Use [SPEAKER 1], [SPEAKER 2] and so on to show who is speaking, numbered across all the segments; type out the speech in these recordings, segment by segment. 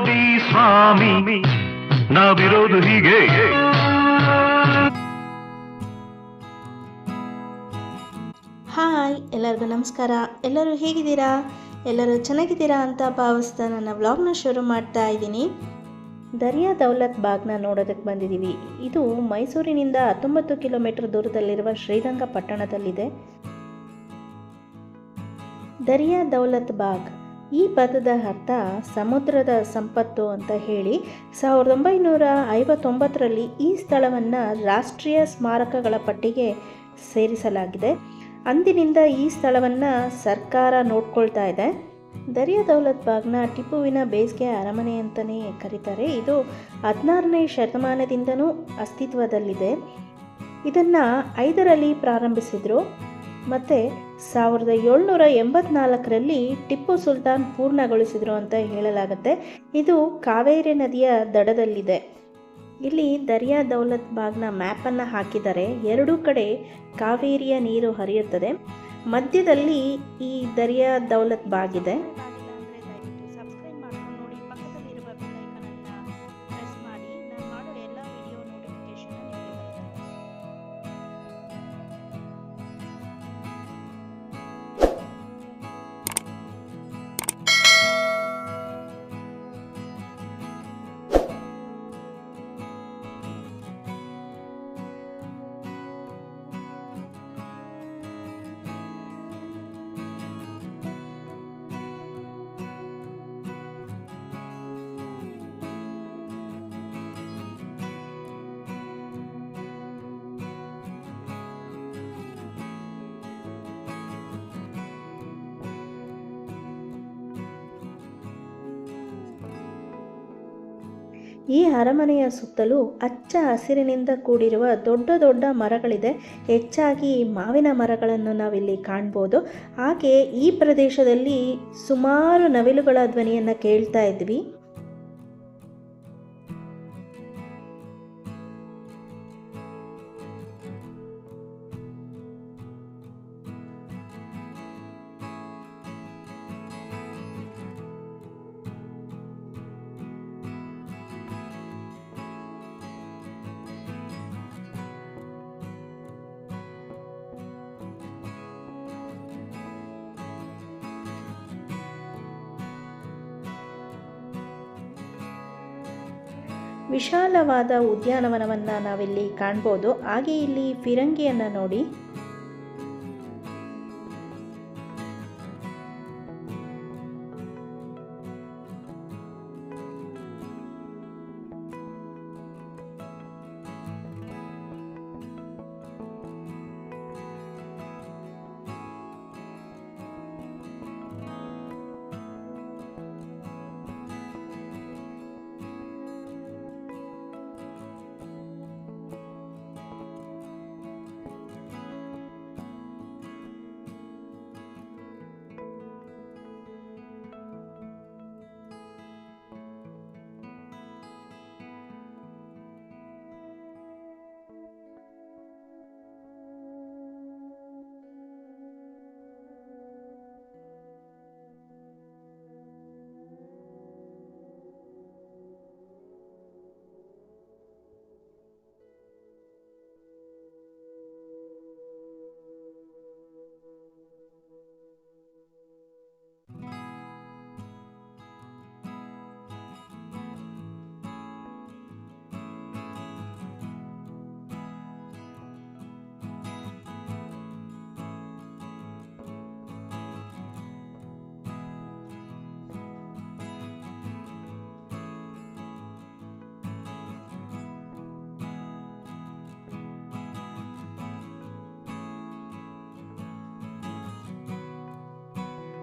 [SPEAKER 1] ನೋಡಿ ಸ್ವಾಮಿ ನಾವಿರೋದು ಹೀಗೆ.
[SPEAKER 2] ಹಾಯ್, ಎಲ್ಲರಿಗೂ ನಮಸ್ಕಾರ. ಎಲ್ಲರೂ ಹೇಗಿದ್ದೀರಾ? ಎಲ್ಲರೂ ಚೆನ್ನಾಗಿದ್ದೀರಾ ಅಂತ ಭಾವಿಸ್ತಾ ನನ್ನ ವ್ಲಾಗ್ನ ಶುರು ಮಾಡ್ತಾ ಇದ್ದೀನಿ. ದರಿಯಾ ದೌಲತ್ ಬಾಗ್ನ ನೋಡೋದಕ್ಕೆ ಬಂದಿದ್ದೀವಿ. ಇದು ಮೈಸೂರಿನಿಂದ 19 ಕಿಲೋಮೀಟರ್ ದೂರದಲ್ಲಿರುವ ಶ್ರೀರಂಗಪಟ್ಟಣದಲ್ಲಿದೆ. ದರಿಯಾ ದೌಲತ್ ಬಾಗ್ ಈ ಪದದ ಅರ್ಥ ಸಮುದ್ರದ ಸಂಪತ್ತು ಅಂತ ಹೇಳಿ 1959ರಲ್ಲಿ ಈ ಸ್ಥಳವನ್ನು ರಾಷ್ಟ್ರೀಯ ಸ್ಮಾರಕಗಳ ಪಟ್ಟಿಗೆ ಸೇರಿಸಲಾಗಿದೆ. ಅಂದಿನಿಂದ ಈ ಸ್ಥಳವನ್ನು ಸರ್ಕಾರ ನೋಡ್ಕೊಳ್ತಾ ಇದೆ. ದರಿಯಾ ದೌಲತ್ ಬಾಗ್ನ ಟಿಪ್ಪುವಿನ ಬೇಸಿಗೆ ಅರಮನೆ ಅಂತಲೇ ಕರೀತಾರೆ. ಇದು 16ನೇ ಶತಮಾನದಿಂದನೂ ಅಸ್ತಿತ್ವದಲ್ಲಿದೆ. ಇದನ್ನು 5ರಲ್ಲಿ ಪ್ರಾರಂಭಿಸಿದರು ಮತ್ತು 1784ರಲ್ಲಿ ಟಿಪ್ಪು ಸುಲ್ತಾನ್ ಪೂರ್ಣಗೊಳಿಸಿದರು ಅಂತ ಹೇಳಲಾಗುತ್ತೆ. ಇದು ಕಾವೇರಿ ನದಿಯ ದಡದಲ್ಲಿದೆ. ಇಲ್ಲಿ ದರಿಯಾ ದೌಲತ್ ಬಾಗ್ನ ಮ್ಯಾಪನ್ನು ಹಾಕಿದ್ದಾರೆ. ಎರಡೂ ಕಡೆ ಕಾವೇರಿಯ ನೀರು ಹರಿಯುತ್ತದೆ. ಮಧ್ಯದಲ್ಲಿ ಈ ದರಿಯಾ ದೌಲತ್ ಬಾಗ್ ಇದೆ. ಸಬ್ಸ್ಕ್ರೈಬ್ ಮಾಡ್ಕೊಂಡು ನೋಡಿ, ಪಕ್ಕದಲ್ಲಿರುವ ಬೆಲ್ ಐಕಾನ್ ಅನ್ನು ಪ್ರೆಸ್ ಮಾಡಿ. ನಾನು ಮಾಡೋ ಎಲ್ಲ ವಿಡಿಯೋ ನೋಟಿಫಿಕೇಶನ್ ನಿಮಗೆ ಬರುತ್ತೆ. ಈ ಅರಮನೆಯ ಸುತ್ತಲೂ ಹಚ್ಚ ಹಸಿರಿನಿಂದ ಕೂಡಿರುವ ದೊಡ್ಡ ದೊಡ್ಡ ಮರಗಳಿದೆ. ಹೆಚ್ಚಾಗಿ ಮಾವಿನ ಮರಗಳನ್ನು ನಾವಿಲ್ಲಿ ಕಾಣ್ಬೋದು. ಹಾಗೆ ಈ ಪ್ರದೇಶದಲ್ಲಿ ಸುಮಾರು ನವಿಲುಗಳ ಧ್ವನಿಯನ್ನು ಕೇಳ್ತಾ ಇದ್ವಿ. ವಿಶಾಲವಾದ ಉದ್ಯಾನವನವನ್ನು ನಾವಿಲ್ಲಿ ಕಾಣ್ಬೋದು. ಹಾಗೆ ಇಲ್ಲಿ ಫಿರಂಗಿಯನ್ನು ನೋಡಿ.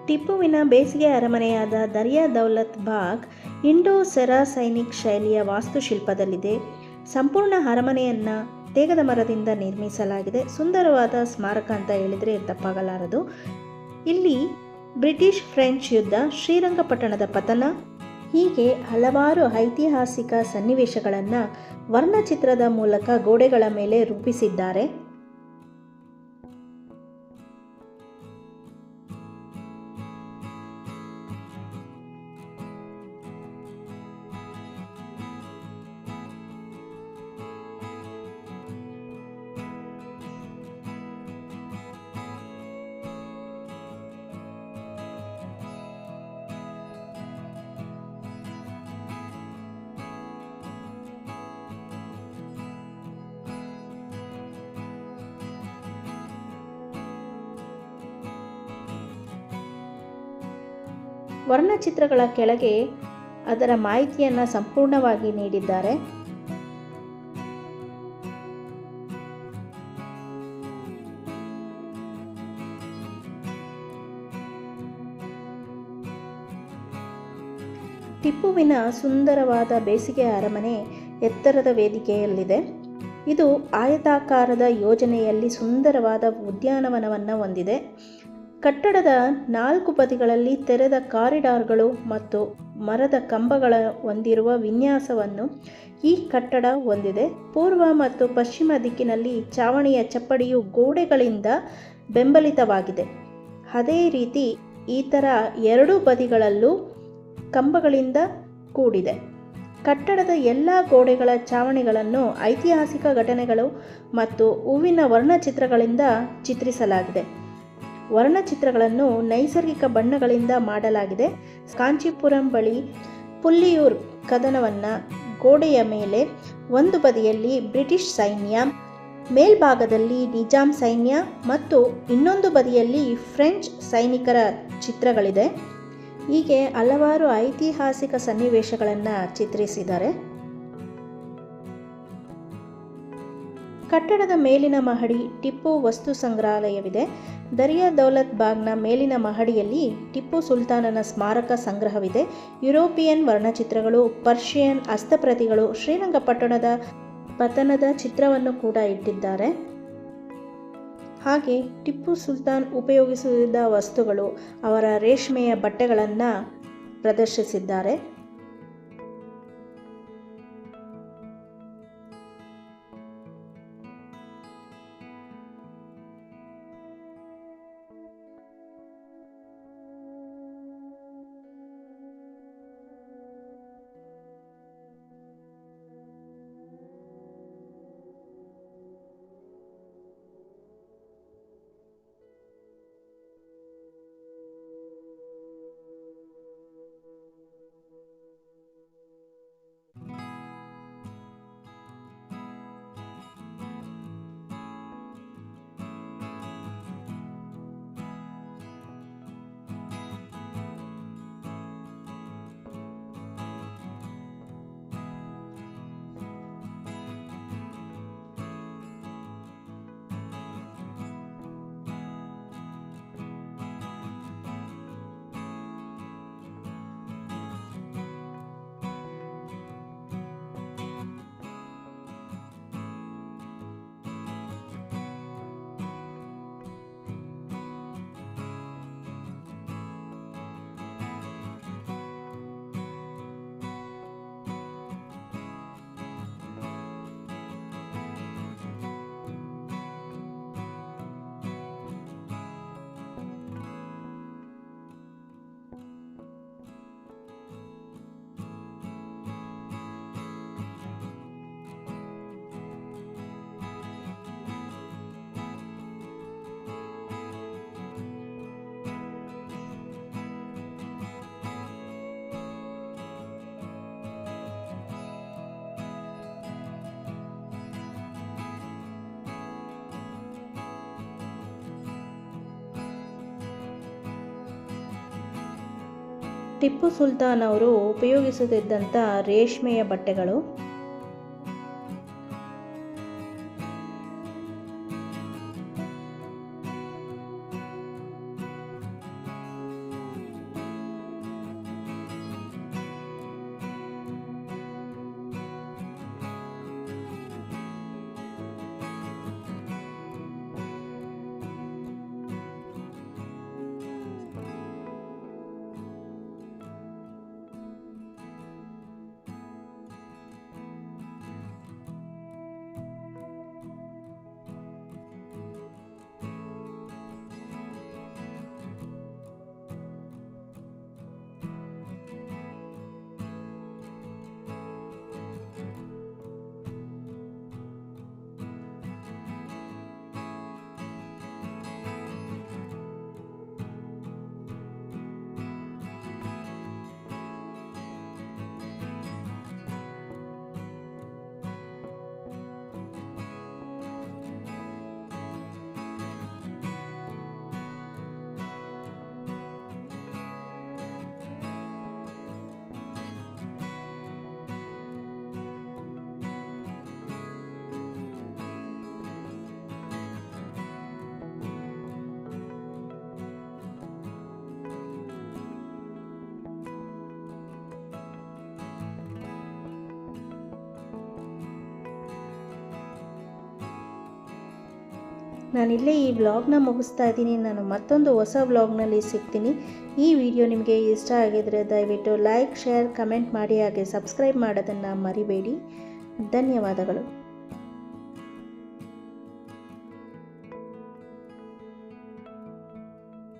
[SPEAKER 2] ಟಿಪ್ಪುವಿನ ಬೇಸಿಗೆ ಅರಮನೆಯಾದ ದರಿಯಾ ದೌಲತ್ ಬಾಗ್ ಇಂಡೋ-ಸೆರಾಸೈನಿಕ್ ಶೈಲಿಯ ವಾಸ್ತುಶಿಲ್ಪದಲ್ಲಿದೆ. ಸಂಪೂರ್ಣ ಅರಮನೆಯನ್ನು ತೇಗದ ಮರದಿಂದ ನಿರ್ಮಿಸಲಾಗಿದೆ. ಸುಂದರವಾದ ಸ್ಮಾರಕ ಅಂತ ಹೇಳಿದರೆ ತಪ್ಪಾಗಲಾರದು. ಇಲ್ಲಿ ಬ್ರಿಟಿಷ್ ಫ್ರೆಂಚ್ ಯುದ್ಧ, ಶ್ರೀರಂಗಪಟ್ಟಣದ ಪತನ, ಹೀಗೆ ಹಲವಾರು ಐತಿಹಾಸಿಕ ಸನ್ನಿವೇಶಗಳನ್ನು ವರ್ಣಚಿತ್ರದ ಮೂಲಕ ಗೋಡೆಗಳ ಮೇಲೆ ರೂಪಿಸಿದ್ದಾರೆ. ವರ್ಣಚಿತ್ರಗಳ ಕೆಳಗೆ ಅದರ ಮಾಹಿತಿಯನ್ನು ಸಂಪೂರ್ಣವಾಗಿ ನೀಡಿದ್ದಾರೆ. ಟಿಪ್ಪುವಿನ ಸುಂದರವಾದ ಬೇಸಿಗೆ ಅರಮನೆ ಎತ್ತರದ ವೇದಿಕೆಯಲ್ಲಿದೆ. ಇದು ಆಯತಾಕಾರದ ಯೋಜನೆಯಲ್ಲಿ ಸುಂದರವಾದ ಉದ್ಯಾನವನವನ್ನು ಹೊಂದಿದೆ. ಕಟ್ಟಡದ 4 ಬದಿಗಳಲ್ಲಿ ತೆರೆದ ಕಾರಿಡಾರ್ಗಳು ಮತ್ತು ಮರದ ಕಂಬಗಳ ಹೊಂದಿರುವ ವಿನ್ಯಾಸವನ್ನು ಈ ಕಟ್ಟಡ ಹೊಂದಿದೆ. ಪೂರ್ವ ಮತ್ತು ಪಶ್ಚಿಮ ದಿಕ್ಕಿನಲ್ಲಿ ಚಾವಣಿಯ ಚಪ್ಪಡಿಯು ಗೋಡೆಗಳಿಂದ ಬೆಂಬಲಿತವಾಗಿದೆ. ಅದೇ ರೀತಿ ಇತರ 2 ಬದಿಗಳಲ್ಲೂ ಕಂಬಗಳಿಂದ ಕೂಡಿದೆ. ಕಟ್ಟಡದ ಎಲ್ಲ ಗೋಡೆಗಳ ಚಾವಣಿಗಳನ್ನು ಐತಿಹಾಸಿಕ ಘಟನೆಗಳು ಮತ್ತು ಹೂವಿನ ವರ್ಣಚಿತ್ರಗಳಿಂದ ಚಿತ್ರಿಸಲಾಗಿದೆ. ವರ್ಣಚಿತ್ರಗಳನ್ನು ನೈಸರ್ಗಿಕ ಬಣ್ಣಗಳಿಂದ ಮಾಡಲಾಗಿದೆ. ಕಾಂಚೀಪುರಂ ಬಳಿ ಪುಲ್ಲಿಯೂರ್ ಕದನವನ್ನು ಗೋಡೆಯ ಮೇಲೆ ಒಂದು ಬದಿಯಲ್ಲಿ ಬ್ರಿಟಿಷ್ ಸೈನ್ಯ, ಮೇಲ್ಭಾಗದಲ್ಲಿ ನಿಜಾಂ ಸೈನ್ಯ ಮತ್ತು ಇನ್ನೊಂದು ಬದಿಯಲ್ಲಿ ಫ್ರೆಂಚ್ ಸೈನಿಕರ ಚಿತ್ರಗಳಿದೆ. ಹೀಗೆ ಹಲವಾರು ಐತಿಹಾಸಿಕ ಸನ್ನಿವೇಶಗಳನ್ನು ಚಿತ್ರಿಸಿದ್ದಾರೆ. ಕಟ್ಟಡದ ಮೇಲಿನ ಮಹಡಿ ಟಿಪ್ಪು ವಸ್ತು ಸಂಗ್ರಹಾಲಯವಿದೆ. ದರಿಯಾ ದೌಲತ್ ಬಾಗ್ನ ಮೇಲಿನ ಮಹಡಿಯಲ್ಲಿ ಟಿಪ್ಪು ಸುಲ್ತಾನನ ಸ್ಮಾರಕ ಸಂಗ್ರಹವಿದೆ. ಯುರೋಪಿಯನ್ ವರ್ಣಚಿತ್ರಗಳು, ಪರ್ಷಿಯನ್ ಹಸ್ತಪ್ರತಿಗಳು, ಶ್ರೀರಂಗಪಟ್ಟಣದ ಪತನದ ಚಿತ್ರವನ್ನು ಕೂಡ ಇಟ್ಟಿದ್ದಾರೆ. ಹಾಗೆ ಟಿಪ್ಪು ಸುಲ್ತಾನ್ ಉಪಯೋಗಿಸಿದ ವಸ್ತುಗಳು, ಅವರ ರೇಷ್ಮೆಯ ಬಟ್ಟೆಗಳನ್ನು ಪ್ರದರ್ಶಿಸಿದ್ದಾರೆ. ಟಿಪ್ಪು ಸುಲ್ತಾನ್ ಅವರು ಉಪಯೋಗಿಸುತ್ತಿದ್ದಂಥ ರೇಷ್ಮೆಯ ಬಟ್ಟೆಗಳು. ನಾನಿಲ್ಲೇ ಈ ವ್ಲಾಗ್ನ ಮುಗಿಸ್ತಾ ಇದ್ದೀನಿ. ನಾನು ಮತ್ತೊಂದು ಹೊಸ ವ್ಲಾಗ್ನಲ್ಲಿ ಸಿಗ್ತೀನಿ. ಈ ವಿಡಿಯೋ ನಿಮಗೆ ಇಷ್ಟ ಆಗಿದರೆ ದಯವಿಟ್ಟು ಲೈಕ್, ಶೇರ್, ಕಮೆಂಟ್ ಮಾಡಿ, ಹಾಗೆ ಸಬ್ಸ್ಕ್ರೈಬ್ ಮಾಡೋದನ್ನು ಮರಿಬೇಡಿ. ಧನ್ಯವಾದಗಳು.